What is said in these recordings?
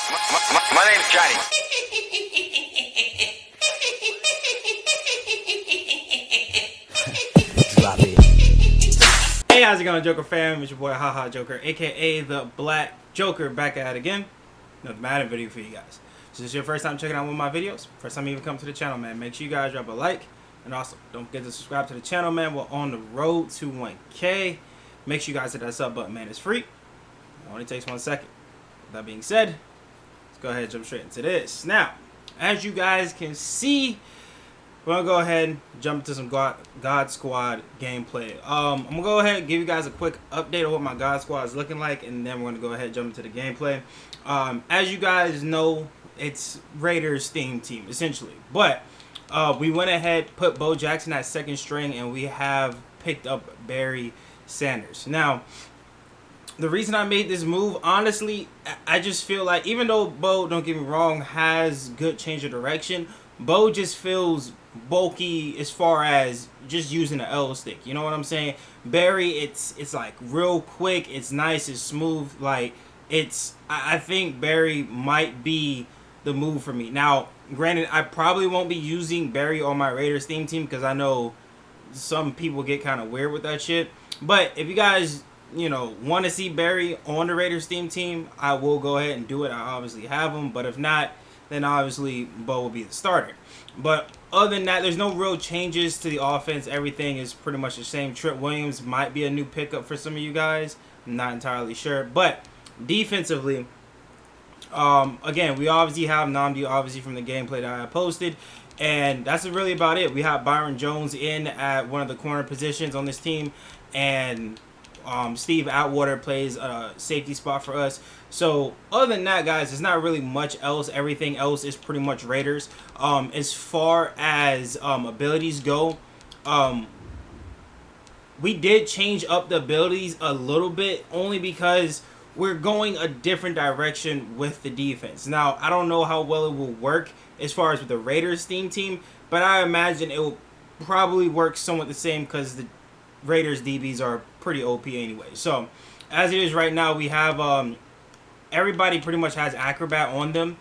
My name's Johnny. Drop it. Hey, how's it going, Joker fam? It's your boy Haha Joker, aka the Black Joker, back at it again. Another Madden video for you guys. So this is your first time checking out one of my videos, first time you even come to the channel, man, make sure you guys drop a like, and also don't forget to subscribe to the channel, man. We're on the road to 1K. Make sure you guys hit that sub button, man. It's free. It only takes 1 second. With that being said, let's go ahead and jump straight into this. Now, as you guys can see, we're gonna go ahead and jump into some God Squad gameplay. I'm gonna go ahead and give you guys a quick update of what my God Squad is looking like, and then we're gonna go ahead and jump into the gameplay. As you guys know, it's Raiders theme team essentially, but we went ahead, put Bo Jackson at second string, and we have picked up Barry Sanders. Now, the reason I made this move, honestly, I just feel like, even though Bo, don't get me wrong, has good change of direction, Bo just feels bulky as far as just using the L stick. You know what I'm saying? Barry, it's like real quick, it's nice, it's smooth. Like, I think Barry might be the move for me. Now, granted, I probably won't be using Barry on my Raiders theme team because I know some people get kind of weird with that shit. But if you guys, you know, want to see Barry on the Raiders theme team, I will go ahead and do it. I obviously have him, but if not, then obviously Bo will be the starter. But other than that, there's no real changes to the offense. Everything is pretty much the same. Trent Williams might be a new pickup for some of you guys. I'm not entirely sure. But defensively, again, we obviously have Namdi, obviously, from the gameplay that I posted. And that's really about it. We have Byron Jones in at one of the corner positions on this team. And Steve Atwater plays a safety spot for us. So other than that, guys, there's not really much else. Everything else is pretty much Raiders. As far as abilities go, we did change up the abilities a little bit, only because we're going a different direction with the defense. Now, I don't know how well it will work as far as with the Raiders theme team, but I imagine it will probably work somewhat the same because the Raiders DBs are pretty OP anyway. So as it is right now, we have everybody pretty much has Acrobat on them.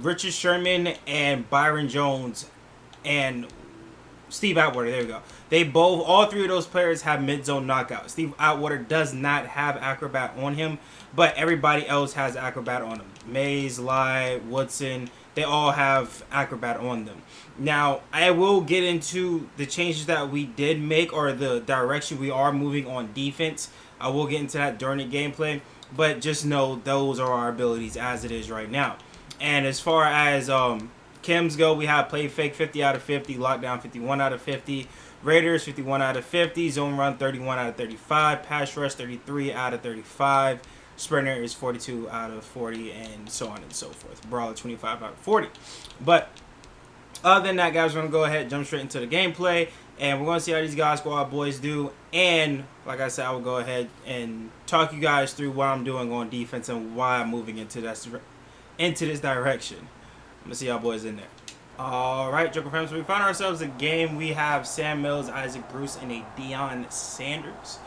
Richard Sherman and Byron Jones and Steve Atwater, there we go. They both, all three of those players have mid-zone knockout. Steve Atwater does not have Acrobat on him, but everybody else has Acrobat on them. Mays, Lai, Woodson, they all have Acrobat on them. Now, I will get into the changes that we did make, or the direction we are moving on defense. I will get into that during the gameplay, but just know those are our abilities as it is right now. And as far as chems go, we have play fake 50 out of 50, lockdown 51 out of 50, Raiders 51 out of 50, zone run 31 out of 35, pass rush 33 out of 35, sprinter is 42 out of 40, and so on and so forth. Brawler 25 out of 40. But other than that, guys, we're going to go ahead and jump straight into the gameplay, and we're going to see how these God Squad boys do. And like I said, I will go ahead and talk you guys through what I'm doing on defense and why I'm moving into this direction. I'm going to see y'all boys in there. Alright, Joker fans, so we find ourselves a game. We have Sam Mills, Isaac Bruce, and a Deion Sanders.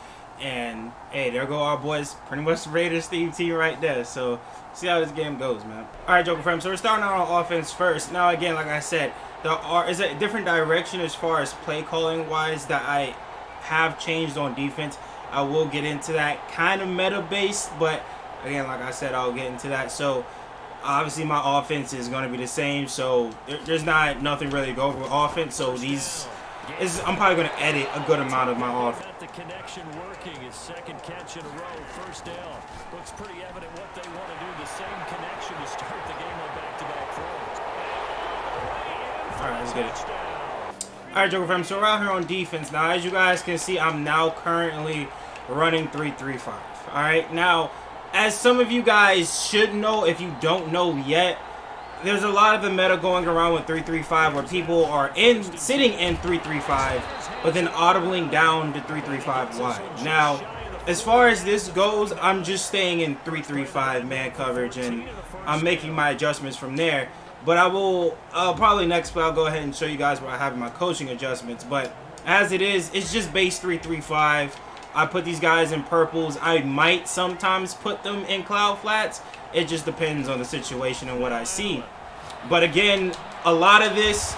And, hey, there go our boys. Pretty much the Raiders theme team right there. So, see how this game goes, man. Alright, Joker fans, so we're starting out on offense first. Now, again, like I said, there is a different direction as far as play calling wise that I have changed on defense. I will get into that, kind of meta-based, but, again, like I said, I'll get into that. So, obviously, my offense is going to be the same, so there's nothing really to go over with offense. So I'm probably going to edit a good amount of my offense. The connection working, his second catch in a row, first down. Looks pretty evident what they want to do. The same connection to start the game on back-to-back throws. All right, let's get it. All right, Joker fam. So we're out here on defense now. As you guys can see, I'm now currently running 3-3-5. All right, now, as some of you guys should know, if you don't know yet, there's a lot of the meta going around with 3-3-5 where people are sitting in 3-3-5, but then audibling down to 3-3-5 wide. Now, as far as this goes, I'm just staying in 3-3-5 man coverage, and I'm making my adjustments from there. But I'll probably next play, I'll go ahead and show you guys what I have in my coaching adjustments. But as it is, it's just base 3-3-5. I put these guys in purples. I might sometimes put them in cloud flats. It just depends on the situation and what I see. But again, a lot of this...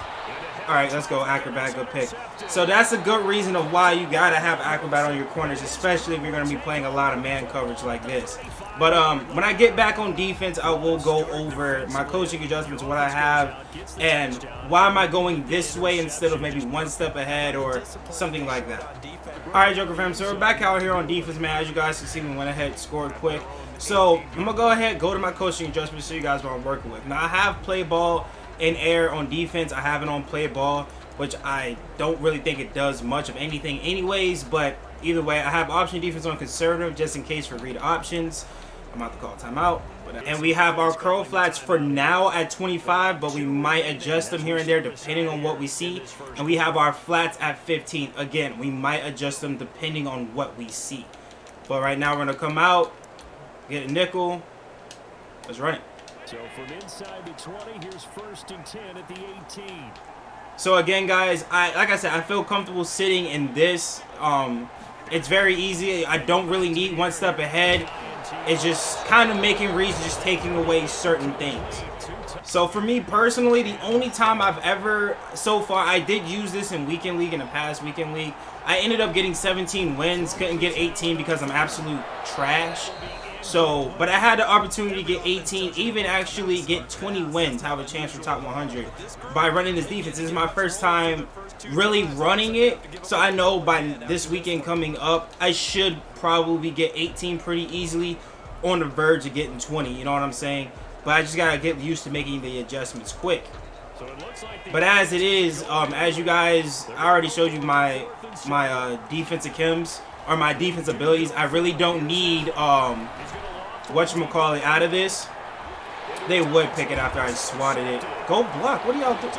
All right, let's go Acrobat, good pick. So that's a good reason of why you got to have Acrobat on your corners, especially if you're going to be playing a lot of man coverage like this. But when I get back on defense, I will go over my coaching adjustments, what I have, and why am I going this way instead of maybe one step ahead or something like that. All right, Joker fam, so we're back out here on defense, man. As you guys can see, we went ahead, scored quick. So I'm going to go ahead, go to my coaching adjustments so you guys know what I'm working with. Now, I have play ball in air on defense. I have it on play ball, which I don't really think it does much of anything anyways, but either way, I have option defense on conservative just in case for read options. I'm about to call timeout. And we have our curl flats for now at 25, but we might adjust them here and there depending on what we see. And we have our flats at 15. Again, we might adjust them depending on what we see. But right now we're going to come out, get a nickel. Let's run it. So from inside the 20, here's 1st and 10 at the 18. So again, guys, like I said, I feel comfortable sitting in this. It's very easy. I don't really need one step ahead. It's just kind of making reads, just taking away certain things. So for me personally, the only time I've ever, so far, I did use this in weekend league, in the past weekend league. I ended up getting 17 wins, couldn't get 18 because I'm absolute trash. So, but I had the opportunity to get 18, even actually get 20 wins, have a chance for top 100 by running this defense. This is my first time really running it, so I know by this weekend coming up, I should probably get 18 pretty easily, on the verge of getting 20, you know what I'm saying? But I just gotta get used to making the adjustments quick. But as it is, as you guys, I already showed you my defensive chems, or my defense abilities. I really don't need whatchamacallit out of this. They would pick it after I swatted it. Go block. What are y'all doing?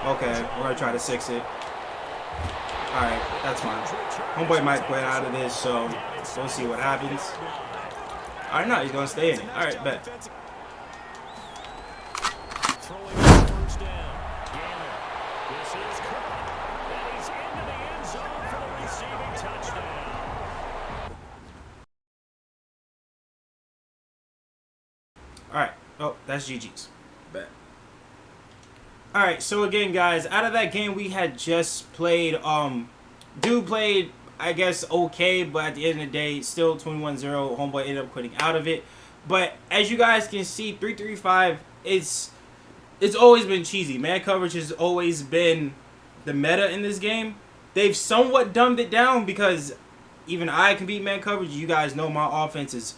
Okay, we're gonna try to 6 it. Alright, that's fine. Homeboy might quit out of this, so we'll see what happens. Alright, no, he's gonna stay in it. Alright, bet. Alright. Oh, that's GG's. Bet. Alright, so again, guys, out of that game we had just played, dude played, I guess, okay, but at the end of the day, still 21-0. Homeboy ended up quitting out of it. But as you guys can see, 3-3-5, it's always been cheesy. Man coverage has always been the meta in this game. They've somewhat dumbed it down because even I can beat man coverage. You guys know my offense is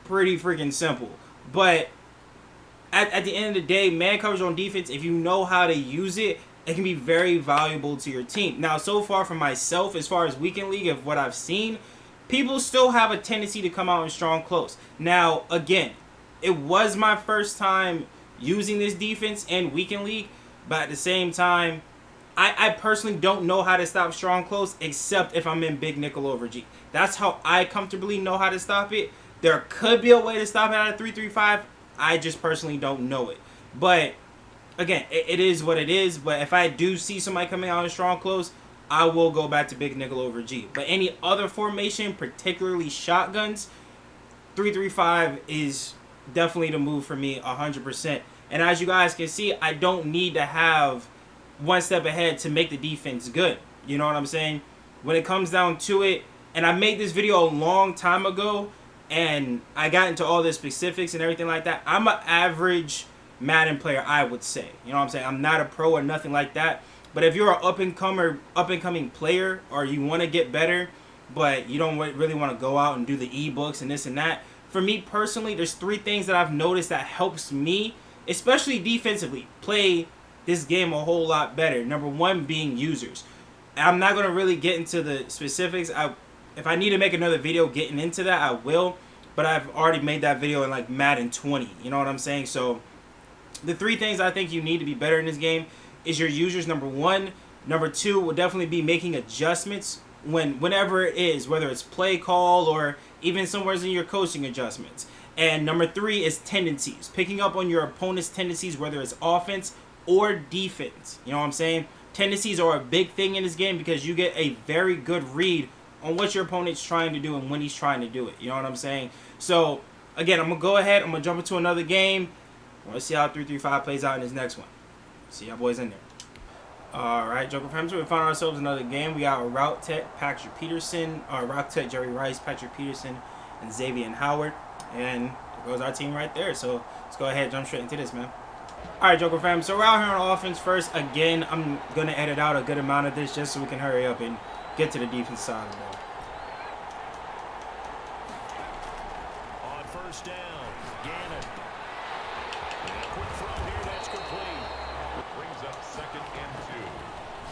pretty freaking simple. But at the end of the day, man coverage on defense, if you know how to use it, it can be very valuable to your team. Now, so far for myself, as far as weekend league of what I've seen, people still have a tendency to come out in strong close. Now, again, it was my first time using this defense in weekend league, but at the same time, I personally don't know how to stop strong close except if I'm in big nickel over G. That's how I comfortably know how to stop it. There could be a way to stop it out of 3-3-5. I just personally don't know it. But again, it is what it is. But if I do see somebody coming out in strong close, I will go back to big nickel over G. But any other formation, particularly shotguns, 3-3-5 is definitely the move for me 100%. And as you guys can see, I don't need to have one step ahead to make the defense good. You know what I'm saying? When it comes down to it, and I made this video a long time ago, and I got into all the specifics and everything like that. I'm an average Madden player, I would say. You know what I'm saying? I'm not a pro or nothing like that. But if you're an up-and-coming player, or you want to get better, but you don't really want to go out and do the ebooks and this and that, for me personally, there's 3 things that I've noticed that helps me, especially defensively, play this game a whole lot better. Number 1 being users. I'm not going to really get into the specifics. If I need to make another video getting into that, I will. But I've already made that video in like Madden 20. You know what I'm saying? So the 3 things I think you need to be better in this game is your users, number 1. Number 2 will definitely be making adjustments whenever it is, whether it's play call or even somewhere in your coaching adjustments. And number 3 is tendencies. Picking up on your opponent's tendencies, whether it's offense or defense. You know what I'm saying? Tendencies are a big thing in this game because you get a very good read on what your opponent's trying to do and when he's trying to do it. You know what I'm saying? So, again, I'm going to go ahead. I'm going to jump into another game. I want to see how 3-3-5 plays out in this next one. See y'all boys in there. Alright, Joker Fams, we found ourselves another game. We got a Route Tech, Patrick Peterson, Route Tech, Jerry Rice, Patrick Peterson, and Xavier and Howard. And there goes our team right there. So let's go ahead and jump straight into this, man. Alright, Joker Fam, so we're out here on offense first. Again, I'm going to edit out a good amount of this just so we can hurry up and get to the defense side of the ball. On first down, Gannon. Quick throw here, that's complete. Brings up 2nd and 2.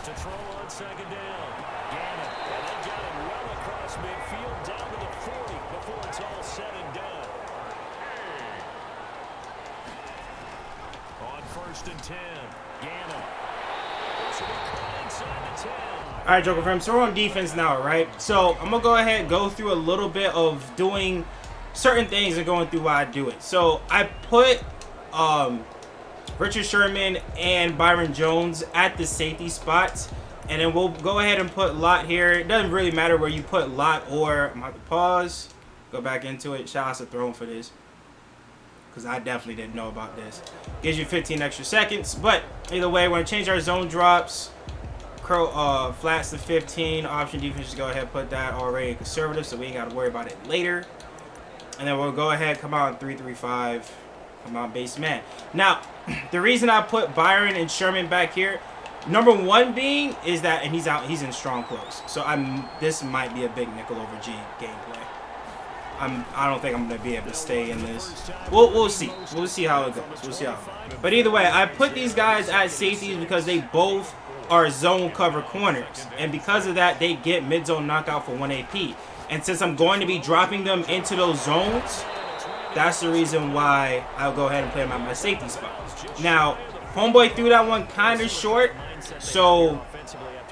To throw on 2nd down, Gannon. And they got him well across midfield, down to the 40 before it's all said and done. On 1st and 10, Gannon. So we caught inside the 10. All right, Joker Fam, so we're on defense now, right? So I'm going to go ahead and go through a little bit of doing certain things and going through why I do it. So I put Richard Sherman and Byron Jones at the safety spots. And then we'll go ahead and put Lott here. It doesn't really matter where you put Lott or... I'm going to have to pause, go back into it. Shout out to Throne for this, because I definitely didn't know about this. Gives you 15 extra seconds. But either way, we're going to change our zone drops. Flats to 15. Option defense, just go ahead and put that already conservative so we ain't got to worry about it later. And then we'll go ahead, come out 3-3-5. Come out base man. Now, the reason I put Byron and Sherman back here, number one being is that, and he's in strong close. So this might be a big nickel over G gameplay. I don't think I'm gonna be able to stay in this. We'll see. We'll see how it goes. We'll see how it goes. But either way, I put these guys at safeties because they both are zone cover corners, and because of that, they get mid zone knockout for 1 AP. And since I'm going to be dropping them into those zones, that's the reason why I'll go ahead and play them at my safety spot. Now, homeboy threw that one kind of short, so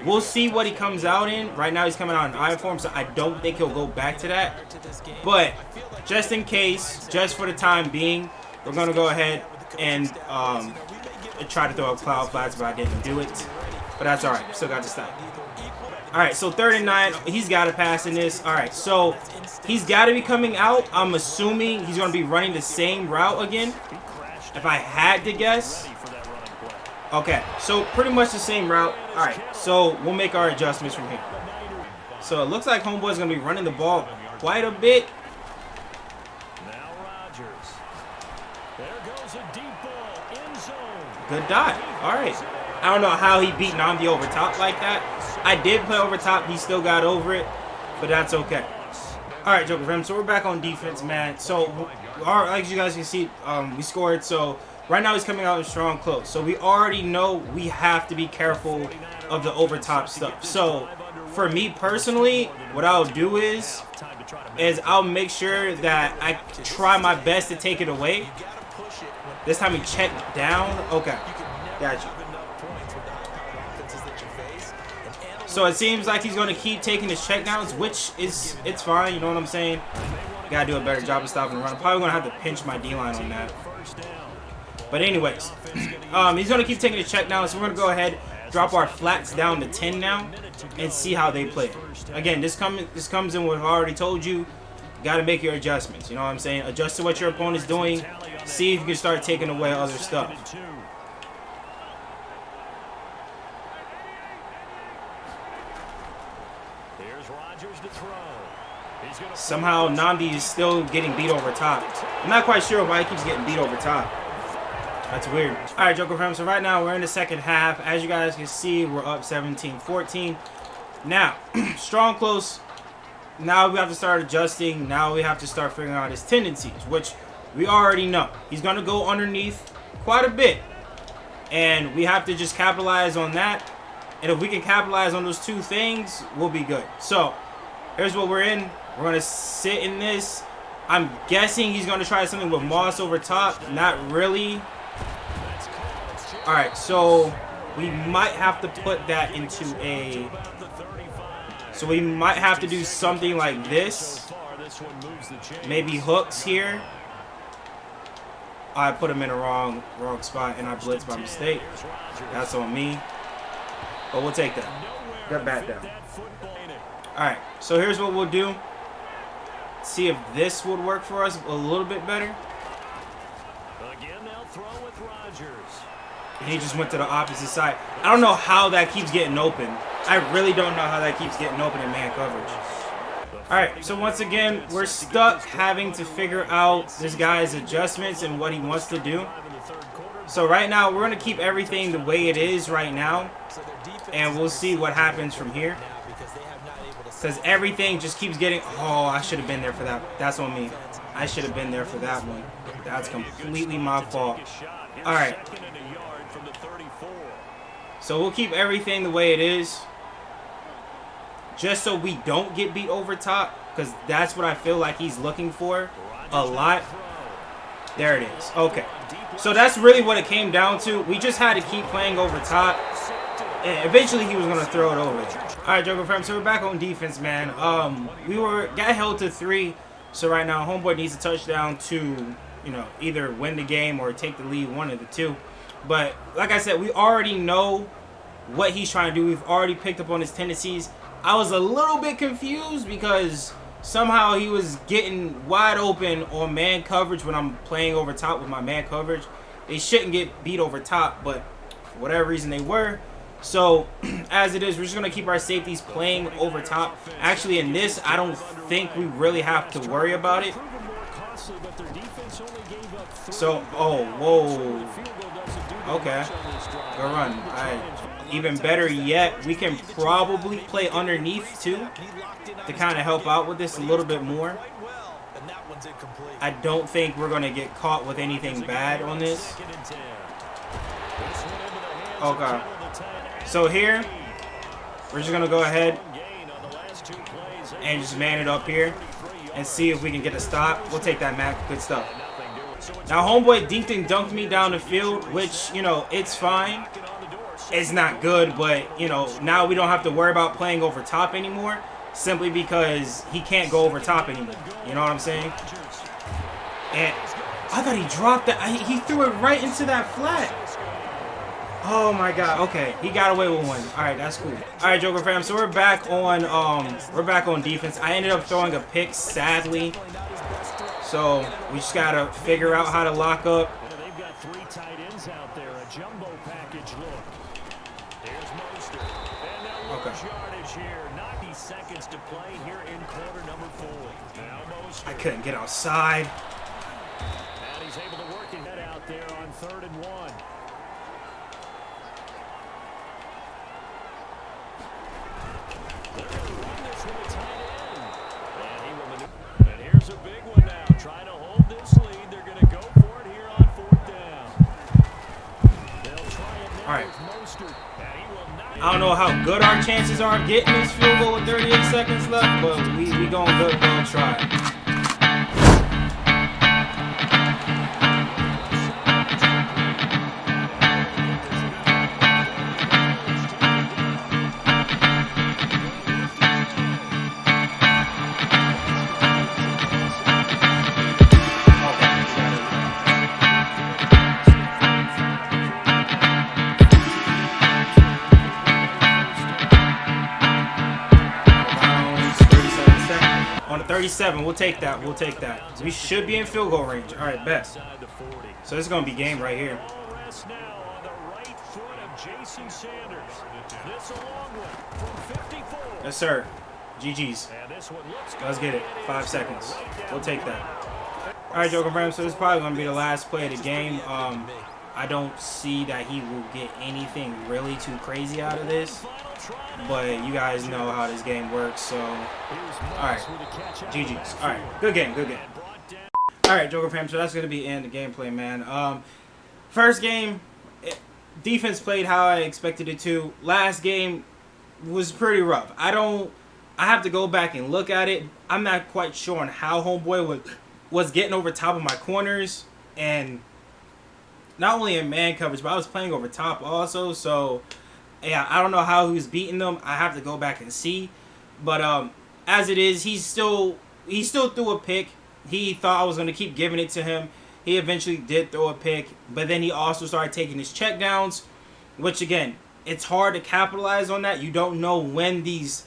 we'll see what he comes out in. Right now, he's coming out in I form, so I don't think he'll go back to that. But just in case, just for the time being, we're going to go ahead and try to throw a cloud flats, but I didn't do it. But that's all right. Still got the stop. All right, so 3rd and 9. He's got to pass in this. All right, so he's got to be coming out. I'm assuming he's going to be running the same route again, if I had to guess. Okay, so pretty much the same route. All right, so we'll make our adjustments from here. So it looks like homeboy's going to be running the ball quite a bit. Now Rodgers. There goes a deep ball in zone. Good dot. All right. I don't know how he beat Namdi over top like that. I did play over top. He still got over it, but that's okay. All right, Joker Fam. So we're back on defense, man. So, like you guys can see, we scored. So right now he's coming out in strong close. So we already know we have to be careful of the over top stuff. So for me personally, what I'll do is I'll make sure that I try my best to take it away. This time he checked down. Okay, got you. So it seems like he's going to keep taking his checkdowns, which is, it's fine, you know what I'm saying? Got to do a better job of stopping the run. I'm probably going to have to pinch my D-line on that. But anyways, he's going to keep taking his checkdowns, so we're going to go ahead, drop our flats down to 10 now, and see how they play. Again, this comes in what I've already told you. Got to make your adjustments, you know what I'm saying? Adjust to what your opponent's doing. See if you can start taking away other stuff. Somehow Namdi is still getting beat over top. I'm not quite sure why he keeps getting beat over top. That's weird. All right, Joker Fam. So right now we're in the second half. As you guys can see, we're up 17-14. Now, strong close. Now we have to start adjusting. Now we have to start figuring out his tendencies, which we already know. He's going to go underneath quite a bit. And we have to just capitalize on that. And if we can capitalize on those two things, we'll be good. So here's what we're in. We're going to sit in this. I'm guessing he's going to try something with Moss over top. Not really. All right, so we might have to put that into a... So we might have to do something like this. Maybe hooks here. I put him in a wrong spot and I blitzed by mistake. That's on me. But we'll take that. Get back down. Alright, so here's what we'll do. See if this would work for us a little bit better. Again, they'll throw with Rodgers. He just went to the opposite side. I don't know how that keeps getting open. I really don't know how that keeps getting open in man coverage. Alright, so once again, we're stuck having to figure out this guy's adjustments and what he wants to do. So right now, we're going to keep everything the way it is right now. And we'll see what happens from here. Because everything just keeps getting... Oh, I should have been there for that. That's on me. I should have been there for that one. That's completely my fault. Alright. So we'll keep everything the way it is. Just so we don't get beat over top. Because that's what I feel like he's looking for a lot. There it is. Okay. So that's really what it came down to. We just had to keep playing over top. And eventually he was going to throw it over there. Alright, Joker fam. So we're back on defense, man. We got held to 3. So right now, homeboy needs a touchdown to, you know, either win the game or take the lead, one of the two. But like I said, we already know what he's trying to do. We've already picked up on his tendencies. I was a little bit confused because somehow he was getting wide open on man coverage when I'm playing over top with my man coverage. They shouldn't get beat over top, but for whatever reason they were. So, as it is, we're just going to keep our safeties playing over top. Actually, in this, I don't think we really have to worry about it. So, oh, whoa. Okay. Good run. All right. Even better yet, we can probably play underneath, too, to kind of help out with this a little bit more. I don't think we're going to get caught with anything bad on this. Okay. So here, we're just going to go ahead and just man it up here and see if we can get a stop. We'll take that, man. Good stuff. Now, homeboy dinked and dunked me down the field, which, you know, it's fine. It's not good, but, you know, now we don't have to worry about playing over top anymore simply because he can't go over top anymore. You know what I'm saying? And I thought he dropped that. He threw it right into that flat. Oh my god. Okay, he got away with one. All right, that's cool. All right, Joker fam. So we're back on defense. I ended up throwing a pick, sadly. So we just gotta figure out how to lock up. They've got 3 tight ends out there. A jumbo package look. Here's Mostert. And now yardage here. 90 seconds to play here in quarter number 4. Now Mostert. I couldn't get outside. And he's able to work it out there on 3rd and 1. And here's a big one now. Trying to hold this lead. They're going to go for it here on 4th down. They'll try it now with Mostert. I don't know how good our chances are of getting this field goal with 38 seconds left, but we going good. We'll try. On 37, we'll take that. We'll take that. We should be in field goal range. All right, bet. So this is going to be game right here. Yes, sir. GG's. Let's get it. 5 seconds. We'll take that. All right, Joker fam. So this is probably going to be the last play of the game. I don't see that he will get anything really too crazy out of this. But you guys know how this game works, so alright. GG's. Alright. Good game, good game. Alright, Joker fam, so that's gonna be the end of the gameplay, man. First game, defense played how I expected it to. Last game was pretty rough. I have to go back and look at it. I'm not quite sure on how homeboy was getting over top of my corners, and not only in man coverage, but I was playing over top also, so yeah, I don't know how he was beating them. I have to go back and see. But as it is, he still threw a pick. He thought I was going to keep giving it to him. He eventually did throw a pick. But then he also started taking his checkdowns, which, again, it's hard to capitalize on that. You don't know when these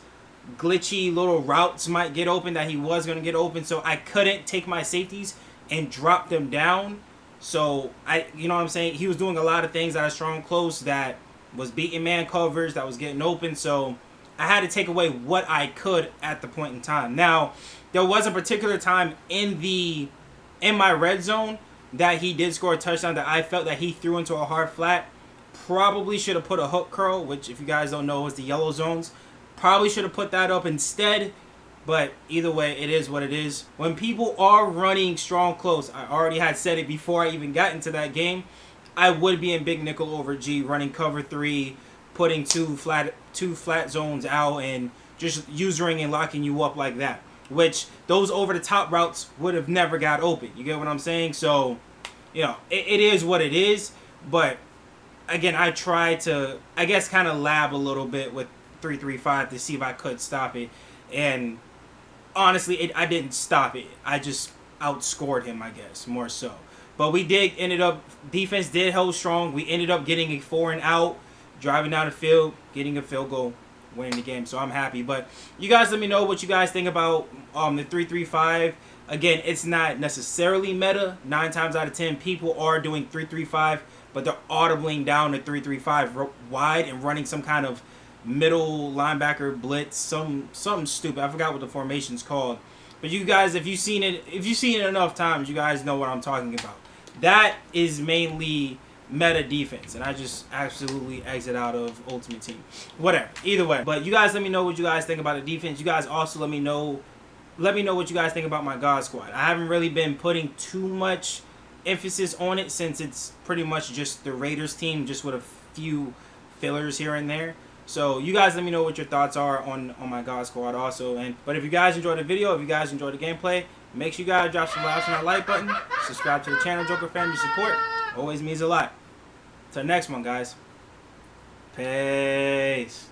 glitchy little routes might get open that he was going to get open, so I couldn't take my safeties and drop them down. So you know what I'm saying, he was doing a lot of things out of strong close that was beating man covers, that was getting open, so I had to take away what I could at the point in time. Now, there was a particular time in my red zone that he did score a touchdown that I felt that he threw into a hard flat. Probably should have put a hook curl, which if you guys don't know is the yellow zones. Probably should have put that up instead, but either way, it is what it is. When people are running strong close, I already had said it before I even got into that game, I would be in big nickel over G, running cover 3, putting two flat zones out, and just usering and locking you up like that. Which those over the top routes would have never got open. You get what I'm saying? So, you know, it is what it is. But again, I tried to, I guess, kind of lab a little bit with 3-3-5 to see if I could stop it. And honestly, I didn't stop it. I just outscored him, I guess, more so. But we defense did hold strong. We ended up getting a 4 and out, driving down the field, getting a field goal, winning the game. So I'm happy. But you guys let me know what you guys think about the 3-3-5. Again, it's not necessarily meta. 9 times out of 10, people are doing 3-3-5, but they're audibling down to 3-3-5 wide and running some kind of middle linebacker blitz, something stupid. I forgot what the formation's called. But you guys, if you've seen it enough times, you guys know what I'm talking about. That is mainly meta defense, and I just absolutely exit out of Ultimate Team. Whatever. Either way. But you guys let me know what you guys think about the defense. You guys also let me know what you guys think about my God Squad. I haven't really been putting too much emphasis on it since it's pretty much just the Raiders team, just with a few fillers here and there. So you guys let me know what your thoughts are on my God Squad also. But if you guys enjoyed the video, if you guys enjoyed the gameplay, make sure you guys drop some likes on that like button. Subscribe to the channel, Joker family support. Always means a lot. Till next one, guys. Peace.